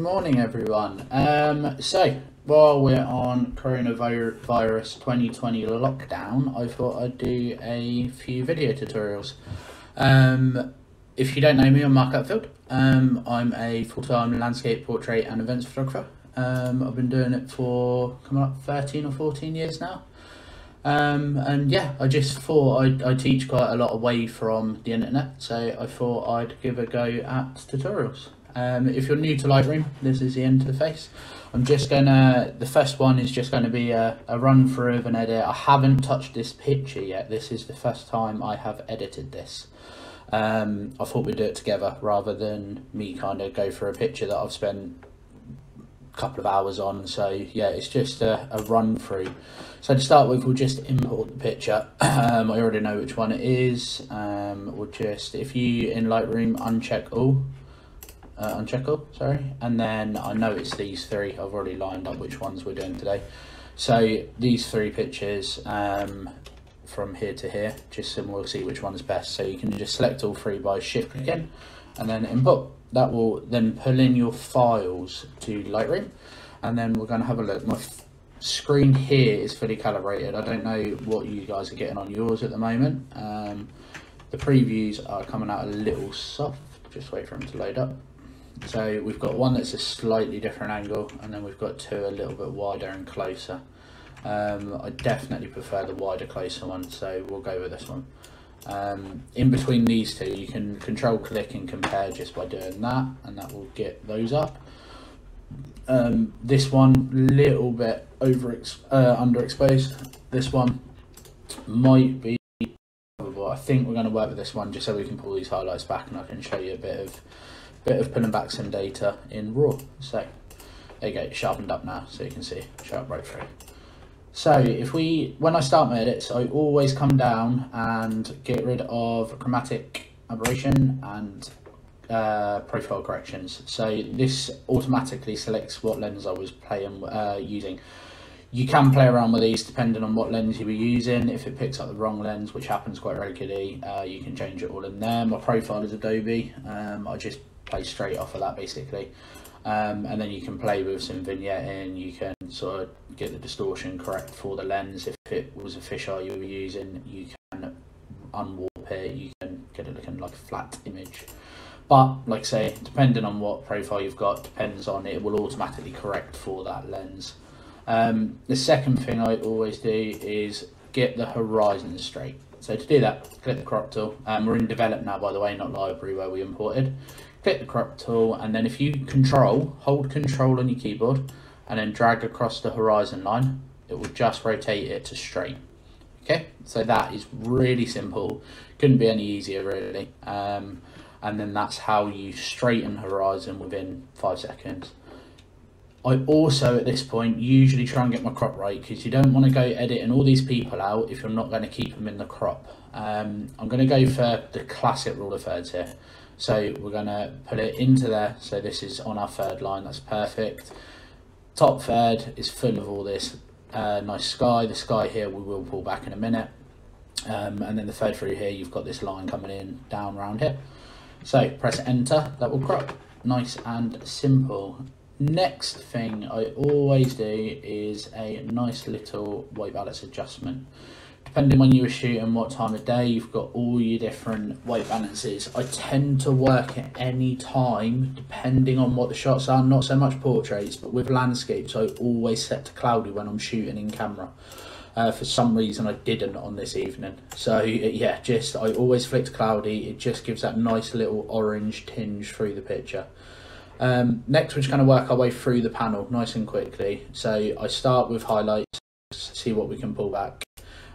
morning, everyone. So while we're on coronavirus 2020 lockdown, I thought I'd do a few video tutorials. If you don't know me, I'm Mark Upfield. I'm a full-time landscape, portrait and events photographer. I've been doing it for coming up 13 or 14 years now. And yeah, I just thought I teach quite a lot away from the internet, so I thought I'd give a go at tutorials. If you're new to Lightroom, this is the interface. The first one is just going to be a run through of an edit. I haven't touched this picture yet. This is the first time I have edited this. I thought we'd do it together rather than me kind of go for a picture that I've spent a couple of hours on. So yeah, it's just a run through. So to start with, we'll just import the picture. I already know which one it is. We'll just, if you in Lightroom uncheck all, and then I know it's these three. I've already lined up which ones we're doing today. So these three pictures from here to here, just and we'll see which one's best. So you can just select all three by shift clicking and then import. That will then pull in your files to Lightroom, and then we're going to have a look. My screen here is fully calibrated. I don't know what you guys are getting on yours at the moment. The previews are coming out a little soft. Just wait for them to load up. So we've got one that's a slightly different angle, and then we've got two a little bit wider and closer. I definitely prefer the wider, closer one, so we'll go with this one. In between these two, you can control click and compare just by doing that, and that will get those up. This one, little bit underexposed. This one might be, I think we're going to work with this one just so we can pull these highlights back, and I can show you a bit of pulling back some data in RAW. So there you go, it's sharpened up now, so you can see sharp right through. So when I start my edits, I always come down and get rid of chromatic aberration and profile corrections. So this automatically selects what lens I was using. You can play around with these depending on what lens you were using. If it picks up the wrong lens, which happens quite regularly, you can change it all in there. My profile is Adobe. I just play straight off of that basically. And then you can play with some vignetting. You can sort of get the distortion correct for the lens. If it was a fisheye you were using, you can unwarp it. You can get it looking like a flat image. But like I say, depending on what profile you've got, depends on it will automatically correct for that lens. The second thing I always do is get the horizon straight. So to do that, click the crop tool. We're in develop now, by the way, not library where we imported. Click the crop tool, and then if you hold control on your keyboard and then drag across the horizon line, it will just rotate it to straight. Okay, so that is really simple. Couldn't be any easier really. And then that's how you straighten horizon within 5 seconds. I also, at this point, usually try and get my crop right, because you don't want to go editing all these people out if you're not going to keep them in the crop. I'm going to go for the classic rule of thirds here. So we're going to put it into there. So this is on our third line. That's perfect. Top third is full of all this nice sky. The sky here we will pull back in a minute. And then the third through here, you've got this line coming in down around here. So press enter. That will crop. Nice and simple. Next thing I always do is a nice little white balance adjustment. Depending when you were shooting, what time of day, you've got all your different white balances. I tend to work at any time, depending on what the shots are, not so much portraits, but with landscapes, I always set to cloudy when I'm shooting in camera. For some reason, I didn't on this evening. So yeah, I always flick to cloudy. It just gives that nice little orange tinge through the picture. Next, we're just going to work our way through the panel nice and quickly. So I start with highlights, see what we can pull back,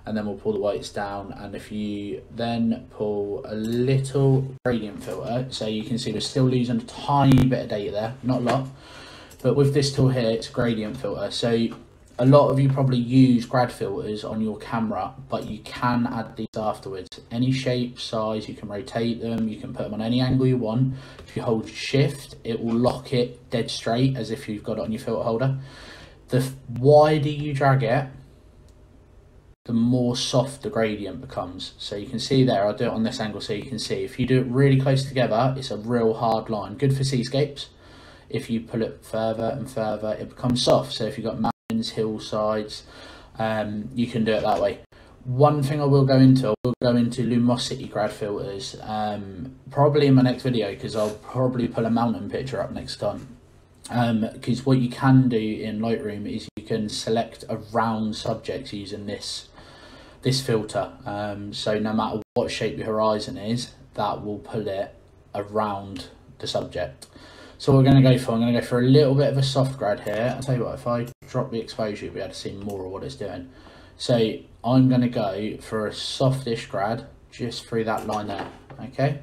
and then we'll pull the whites down. And if you then pull a little gradient filter, so you can see we're still losing a tiny bit of data there, not a lot, but with this tool here, it's a gradient filter. So a lot of you probably use grad filters on your camera, but you can add these afterwards. Any shape, size, you can rotate them, you can put them on any angle you want. If you hold shift, it will lock it dead straight as if you've got it on your filter holder. The wider you drag it, the more soft the gradient becomes. So you can see there, I'll do it on this angle so you can see. If you do it really close together, it's a real hard line. Good for seascapes. if you pull it further and further, it becomes soft. So if you've got mountains, hillsides, you can do it that way. One thing I will go into luminosity grad filters, probably in my next video, because I'll probably pull a mountain picture up next time. Because what you can do in Lightroom is you can select around subjects using this filter. So no matter what shape your horizon is, that will pull it around the subject. So what I'm going to go for a little bit of a soft grad here. I'll tell you what, if I drop the exposure, you'll be able to see more of what it's doing. So I'm going to go for a softish grad just through that line there. Okay,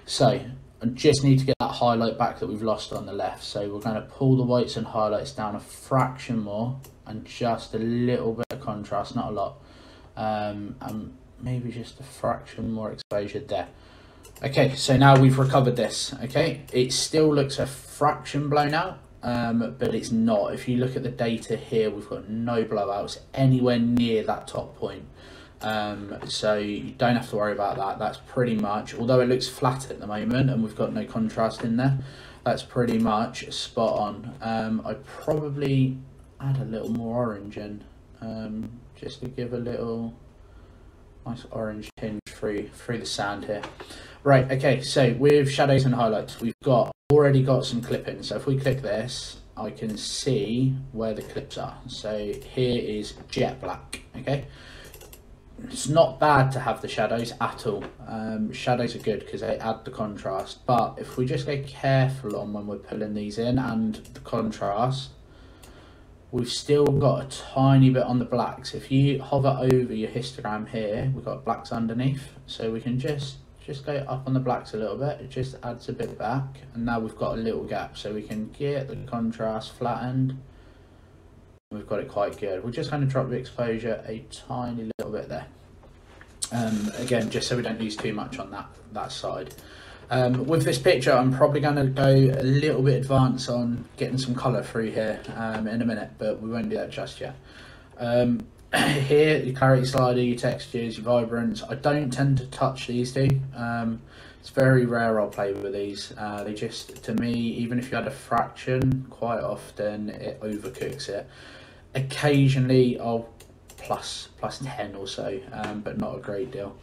so I just need to get that highlight back that we've lost on the left. So we're going to pull the whites and highlights down a fraction more, and just a little bit of contrast, not a lot, and maybe just a fraction more exposure there. Okay, so now we've recovered this. Okay, it still looks a fraction blown out, but it's not. If you look at the data here, we've got no blowouts anywhere near that top point. So you don't have to worry about that. That's pretty much, although it looks flat at the moment and we've got no contrast in there, that's pretty much spot on. I probably add a little more orange in, just to give a little nice orange tinge through the sand here. Right, okay, so with shadows and highlights, we've already got some clipping. So if we click this, I can see where the clips are. So here is jet black. Okay, it's not bad to have the shadows at all. Shadows are good because they add the contrast, but if we just go careful on when we're pulling these in and the contrast, we've still got a tiny bit on the blacks. If you hover over your histogram here, we've got blacks underneath, so we can just go up on the blacks a little bit. It just adds a bit back, and now we've got a little gap, so we can get the contrast flattened. We've got it quite good. We're just going to drop the exposure a tiny little bit there, again, just so we don't lose too much on that side. With this picture, I'm probably going to go a little bit advanced on getting some colour through here in a minute, but we won't do that just yet. Here, your clarity slider, your textures, your vibrance. I don't tend to touch these two. It's very rare I'll play with these. They just, to me, even if you had a fraction, quite often it overcooks it. Occasionally I'll plus 10 or so, but not a great deal.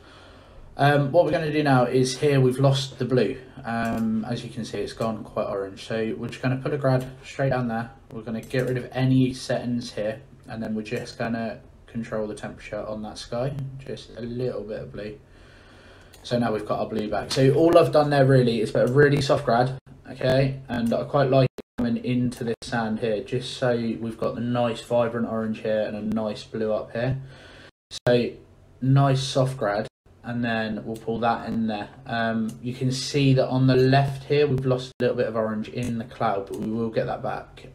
What we're going to do now is, here we've lost the blue. As you can see, it's gone quite orange, so we're just going to put a grad straight down there. We're going to get rid of any settings here, and then we're just going to control the temperature on that sky, just a little bit of blue. So now we've got our blue back. So all I've done there really is put a really soft grad, okay, and I quite like coming into this sand here, just so we've got the nice vibrant orange here and a nice blue up here. So nice soft grad, and then we'll pull that in there. You can see that on the left here we've lost a little bit of orange in the cloud, but we will get that back.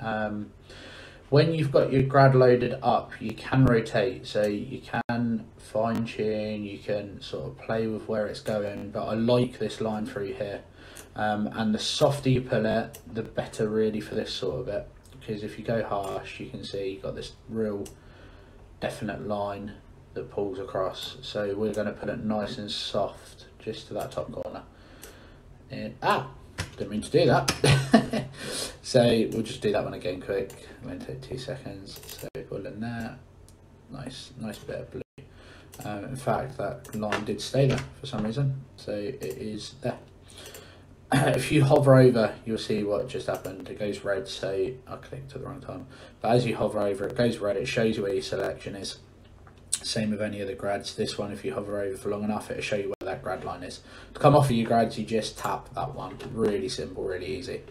When you've got your grad loaded up, you can rotate, so you can fine tune, you can sort of play with where it's going, but I like this line through here. And the softer you pull it, the better really for this sort of bit, because if you go harsh, you can see you've got this real definite line that pulls across. So we're going to put it nice and soft just to that top corner. And didn't mean to do that. So we'll just do that one again quick. It won't take 2 seconds. So pull in there. Nice bit of blue. In fact, that line did stay there for some reason, so it is there. If you hover over, you'll see what just happened. It goes red, so I clicked at the wrong time. But as you hover over, it goes red. It shows you where your selection is. Same with any of the grads. This one, if you hover over for long enough, it'll show you where that grad line is. To come off of your grads, you just tap that one. Really simple, really easy.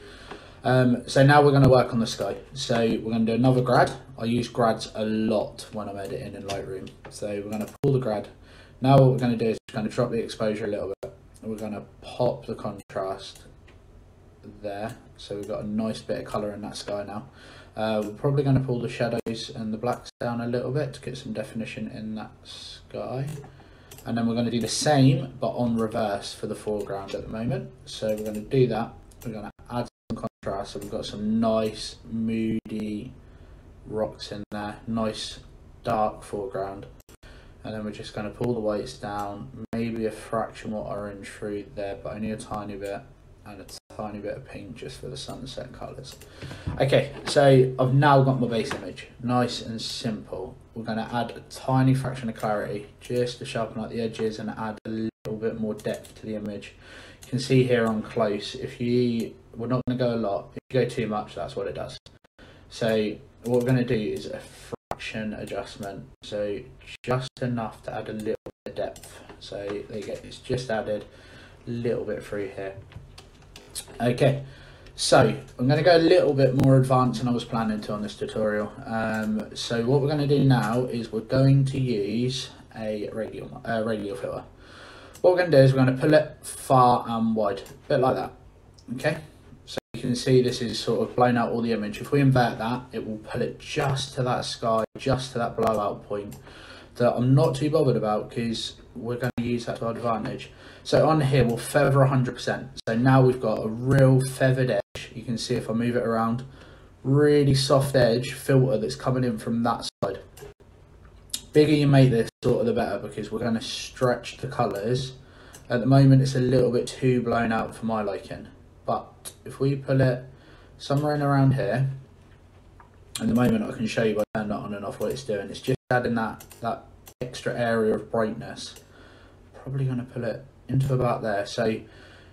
So now we're going to work on the sky. So we're going to do another grad. I use grads a lot when I'm editing in Lightroom. So we're going to pull the grad. Now what we're going to do is we're going to drop the exposure a little bit. We're going to pop the contrast there. So we've got a nice bit of colour in that sky now. We're probably going to pull the shadows and the blacks down a little bit to get some definition in that sky. And then we're going to do the same, but on reverse for the foreground at the moment. So we're going to do that. We're going to add some contrast. So we've got some nice moody rocks in there. Nice dark foreground. And then we're just going to pull the whites down. Maybe a fraction more orange through there, but only a tiny bit. And a tiny bit of pink just for the sunset colours. Okay, so I've now got my base image, nice and simple. We're going to add a tiny fraction of clarity just to sharpen up the edges and add a little bit more depth to the image. You can see here on close, we're not going to go a lot. If you go too much, that's what it does. So what we're going to do is a fraction adjustment, so just enough to add a little bit of depth. So there you go, it's just added a little bit through here. Okay, so I'm going to go a little bit more advanced than I was planning to on this tutorial. So what we're going to do now is we're going to use a radial filter. What we're going to do is we're going to pull it far and wide, a bit like that. Okay, so you can see this is sort of blown out all the image. If we invert that, it will pull it just to that sky, just to that blowout point that I'm not too bothered about, because we're going to use that to our advantage. So on here we'll feather 100%. So now we've got a real feathered edge. You can see if I move it around, really soft edge filter that's coming in from that side. Bigger you make this, sort of the better, because we're going to stretch the colours. At the moment it's a little bit too blown out for my liking, but if we pull it somewhere in around here, at the moment I can show you by turning it on and off what it's doing. It's just adding that extra area of brightness. Probably going to pull it into about there, so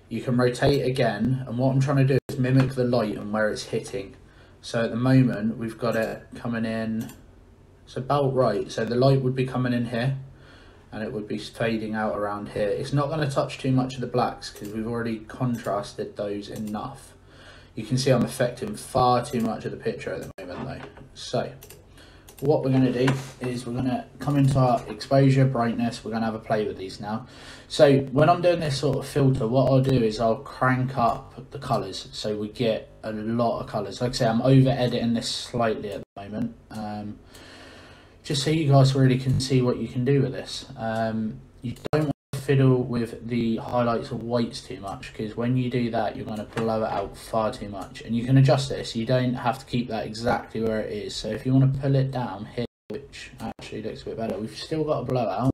you can rotate again, and what I'm trying to do is mimic the light and where it's hitting. So at the moment we've got it coming in, it's about right, so the light would be coming in here and it would be fading out around here. It's not going to touch too much of the blacks because we've already contrasted those enough. You can see I'm affecting far too much of the picture at the moment though. So what we're going to do is we're going to come into our exposure, brightness. We're going to have a play with these now. So when I'm doing this sort of filter, what I'll do is I'll crank up the colours so we get a lot of colours. Like I say, I'm over editing this slightly at the moment, just so you guys really can see what you can do with this. You don't want to fiddle with the highlights or whites too much, because when you do that you're going to blow it out far too much, and you can adjust this. You don't have to keep that exactly where it is. So if you want to pull it down here, which actually looks a bit better, we've still got a blowout,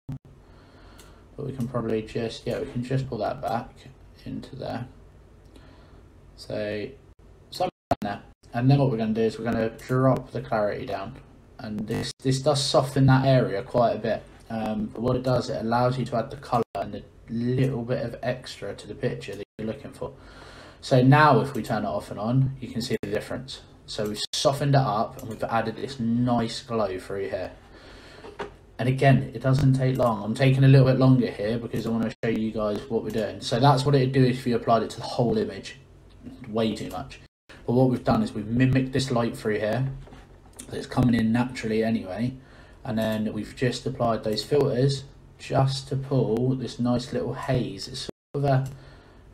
but we can probably just, yeah, we can just pull that back into there. So something there, and then what we're going to do is we're going to drop the clarity down, and this does soften that area quite a bit. But what it does, it allows you to add the colour and a little bit of extra to the picture that you're looking for. So now if we turn it off and on, you can see the difference. So we've softened it up and we've added this nice glow through here. And again, it doesn't take long. I'm taking a little bit longer here because I want to show you guys what we're doing. So that's what it'd do if you applied it to the whole image. Way too much. But what we've done is we've mimicked this light through here. It's coming in naturally anyway, and then we've just applied those filters just to pull this nice little haze. It's sort of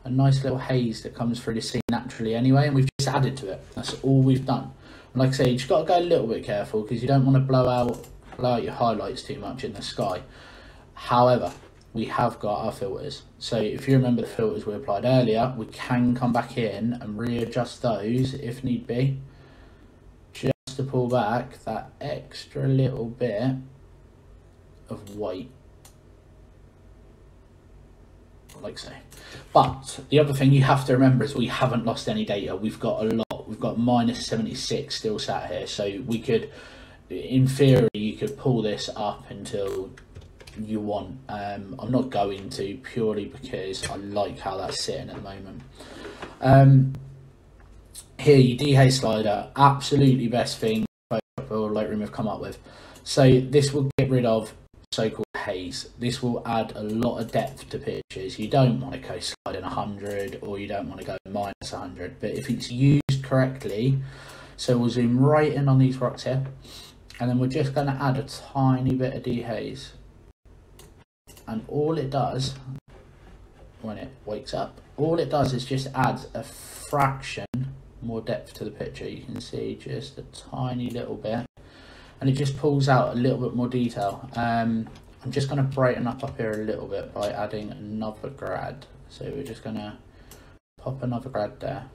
a nice little haze that comes through the scene naturally anyway, and we've just added to it. That's all we've done. And like I say, you just got to go a little bit careful because you don't want to blow out your highlights too much in the sky. However, we have got our filters, so if you remember the filters we applied earlier, we can come back in and readjust those if need be, to pull back that extra little bit of white, like so. But the other thing you have to remember is we haven't lost any data. We've got a lot. We've got -76 still sat here, so we could, in theory, you could pull this up until you want. I'm not going to, purely because I like how that's sitting at the moment. Here, your dehaze slider, absolutely best thing Photoshop or Lightroom have come up with. So this will get rid of so-called haze. This will add a lot of depth to pictures. You don't want to go sliding 100, or you don't want to go -100, but if it's used correctly, so we'll zoom right in on these rocks here, and then we're just going to add a tiny bit of dehaze. And all it does, when it wakes up, all it does is just add a fraction more depth to the picture. You can see just a tiny little bit, and it just pulls out a little bit more detail. I'm just going to brighten up here a little bit by adding another grad. So we're just going to pop another grad there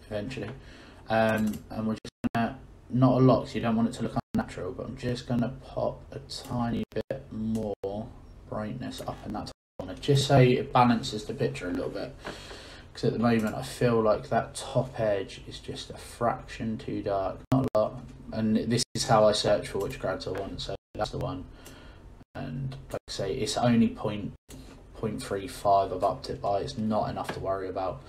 eventually, and we're just going to, not a lot, so you don't want it to look unnatural, but I'm just going to pop a tiny bit more brightness up in that corner, just so it balances the picture a little bit. because at the moment I feel like that top edge is just a fraction too dark, not a lot. And this is how I search for which grads I want, so that's the one. And like I say, it's only 0.35 I've upped it by. It's not enough to worry about.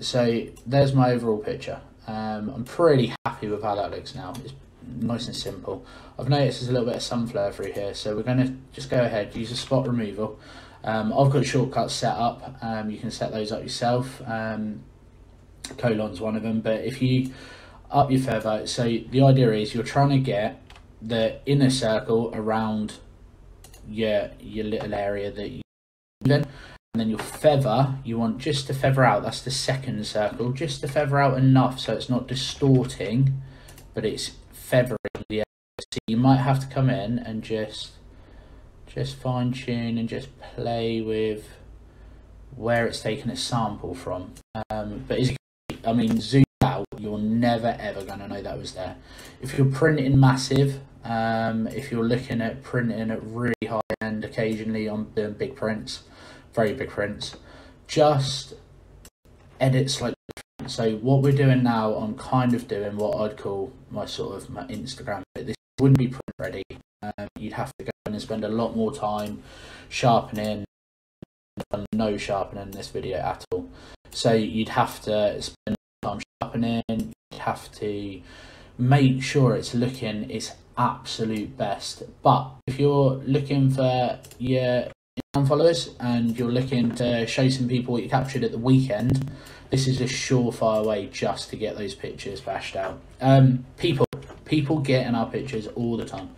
So there's my overall picture. I'm pretty happy with how that looks now. It's nice and simple. I've noticed there's a little bit of sunflare through here, so we're going to just go ahead, use a spot removal. I've got shortcuts set up. You can set those up yourself. Colon's one of them, but if you up your feather, so the idea is you're trying to get the inner circle around your little area that you live in, and then your feather, you want just to feather out, that's the second circle, just to feather out enough so it's not distorting, but it's feathering the area. So you might have to come in and just fine tune and just play with where it's taken a sample from. But as you can see, I mean, zoom out, you're never ever going to know that was there. If you're printing massive, if you're looking at printing at really high end, occasionally I'm doing big prints, very big prints, just edit slightly different. So what we're doing now, I'm kind of doing what I'd call my sort of my Instagram. This wouldn't be print ready. You'd have to go in and spend a lot more time sharpening. No sharpening in this video at all. So you'd have to spend time sharpening. You'd have to make sure it's looking its absolute best. But if you're looking for your followers and you're looking to show some people what you captured at the weekend, this is a surefire way just to get those pictures bashed out. People get in our pictures all the time.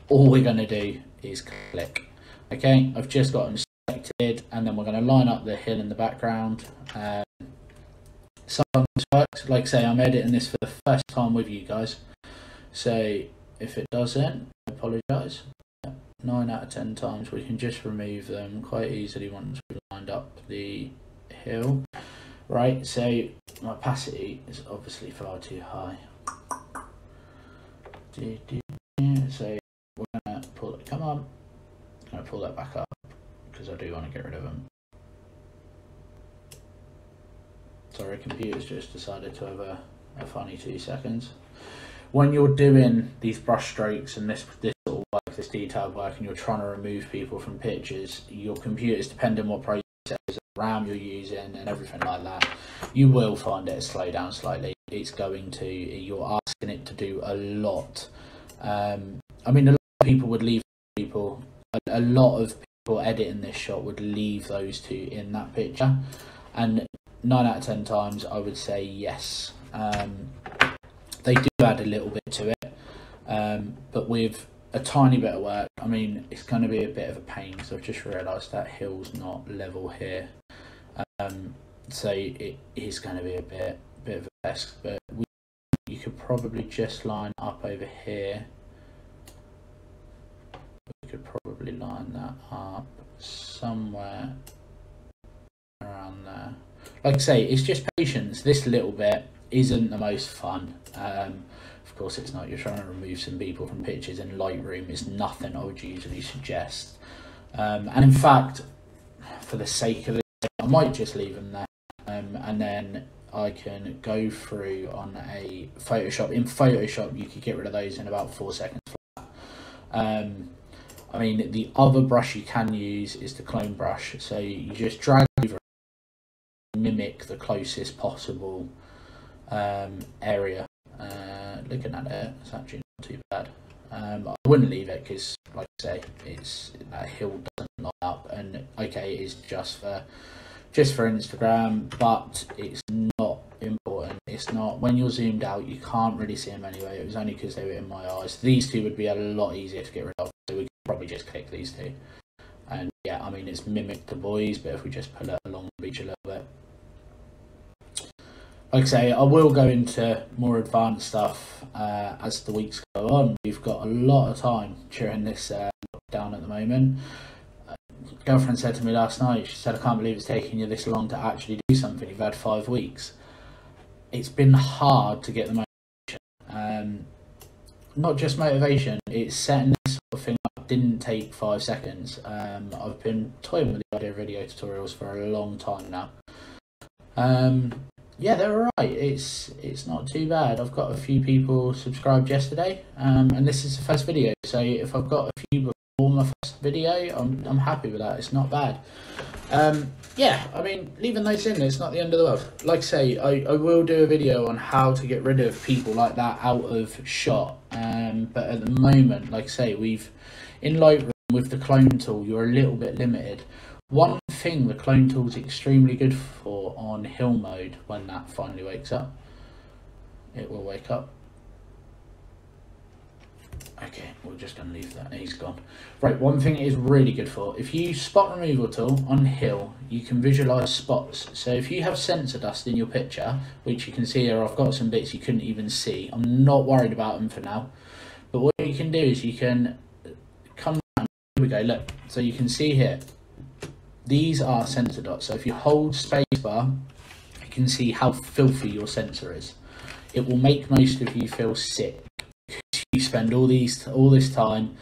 All we're going to do is click. Okay, I've just got them selected, and then we're going to line up the hill in the background. Sometimes this works. Like I say, I'm editing this for the first time with you guys, so if it doesn't, I apologise. 9 out of 10 times we can just remove them quite easily once we've lined up the hill. Right, so my opacity is obviously far too high. So we're going to pull it, come on, I'm going to pull that back up because I do want to get rid of them. Sorry, computer's just decided to have a funny 2 seconds. When you're doing these brush strokes and this sort of work, this detailed work, and you're trying to remove people from pictures, your computer's depending on what processors, RAM you're using and everything like that, you will find it slow down slightly. It's going to, you're asking it to do a lot. I mean, a lot of people would leave a lot of people editing this shot would leave those two in that picture, and 9 out of 10 times I would say yes. They do add a little bit to it, but with a tiny bit of work, I mean, it's going to be a bit of a pain because I've just realised that hill's not level here, so it is going to be a bit of a mess. But you could probably just line up over here. We could probably line that up somewhere around there. Like I say, it's just patience. This little bit isn't the most fun. Of course it's not. You're trying to remove some people from pictures in Lightroom. It's nothing I would usually suggest. And in fact, for the sake of it, I might just leave them there. And then I can go through on a Photoshop. In Photoshop, you could get rid of those in about 4 seconds flat. I mean, the other brush you can use is the clone brush. So you just drag over, mimic the closest possible area. Looking at it, it's actually not too bad. I wouldn't leave it because, like I say, that hill doesn't line up, and okay, it is just for Instagram, but it's not important. It's not, when you're zoomed out, you can't really see them anyway. It was only because they were in my eyes. These two would be a lot easier to get rid of, so we could probably just click these two. And yeah, I mean, it's mimicked the boys, but if we just pull it along the beach a little bit. Like I say, I will go into more advanced stuff as the weeks go on. We've got a lot of time during this lockdown at the moment. Girlfriend said to me last night, she said, I can't believe it's taking you this long to actually do something. You've had 5 weeks. It's been hard to get the motivation. Not just motivation, it's setting this sort of thing up didn't take 5 seconds. I've been toying with the idea of video tutorials for a long time now. Yeah, they're alright. It's not too bad. I've got a few people subscribed yesterday, and this is the first video. So if I've got a few before my first video, I'm happy with that. It's not bad. Yeah, I mean, leaving those in, it's not the end of the world. Like I say, I will do a video on how to get rid of people like that out of shot. But at the moment, like I say, in Lightroom with the clone tool, you're a little bit limited. One thing the clone tool is extremely good for on hill mode, when that finally wakes up, it will wake up. Okay, we're just going to leave that. He's gone. Right, one thing it is really good for, if you use spot removal tool on hill, you can visualize spots. So if you have sensor dust in your picture, which you can see here, I've got some bits you couldn't even see. I'm not worried about them for now. But what you can do is you can come down. Here we go, look. So you can see here, these are sensor dots. So if you hold spacebar, you can see how filthy your sensor is. It will make most of you feel sick. You spend all this time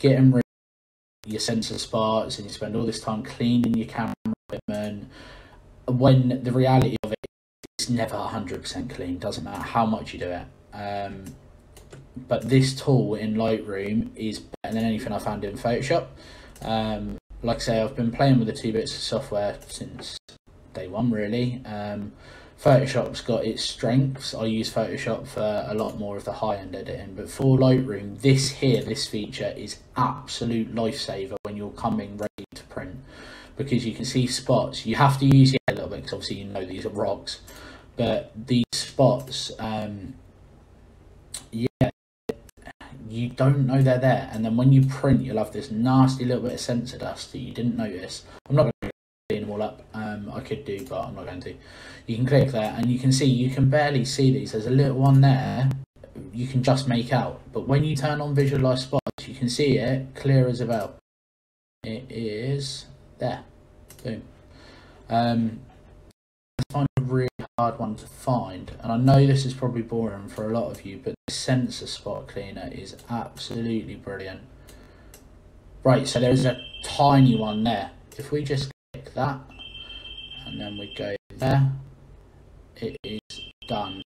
getting rid of your sensor spots, and you spend all this time cleaning your camera equipment, when the reality of it is never 100% clean. Doesn't matter how much you do it. But this tool in Lightroom is better than anything I found in Photoshop. Like I say, I've been playing with the two bits of software since day one, really. Photoshop's got its strengths. I use Photoshop for a lot more of the high-end editing, but for Lightroom, this feature is absolute lifesaver when you're coming ready to print, because you can see spots. You have to use it a little bit because obviously you know these are rocks, but these spots, yeah, you don't know they're there, and then when you print, you'll have this nasty little bit of sensor dust that you didn't notice. I'm not going to clean them all up. I could do, but I'm not going to. You can click there and you can see, you can barely see these. There's a little one there you can just make out, but when you turn on Visualise Spots, you can see it clear as a bell. It is there. Boom. I find a really hard one to find, and I know this is probably boring for a lot of you, but the sensor spot cleaner is absolutely brilliant. Right, so there's a tiny one there. If we just click that and then we go there, it is done.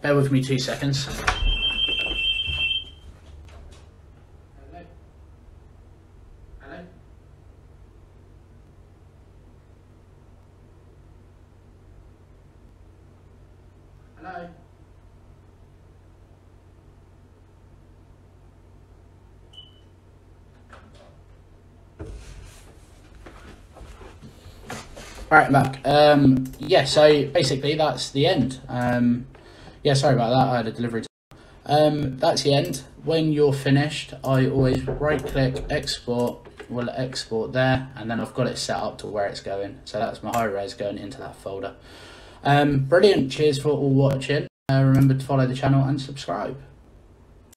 Bear with me 2 seconds. Hello? Hello? Hello? Alright, I'm back. Yeah, so basically that's the end. Yeah, sorry about that, I had a delivery. That's the end. When you're finished, I always right click, export, will export there, and then I've got it set up to where it's going. So that's my high res going into that folder. Brilliant, cheers for all watching. Remember to follow the channel and subscribe.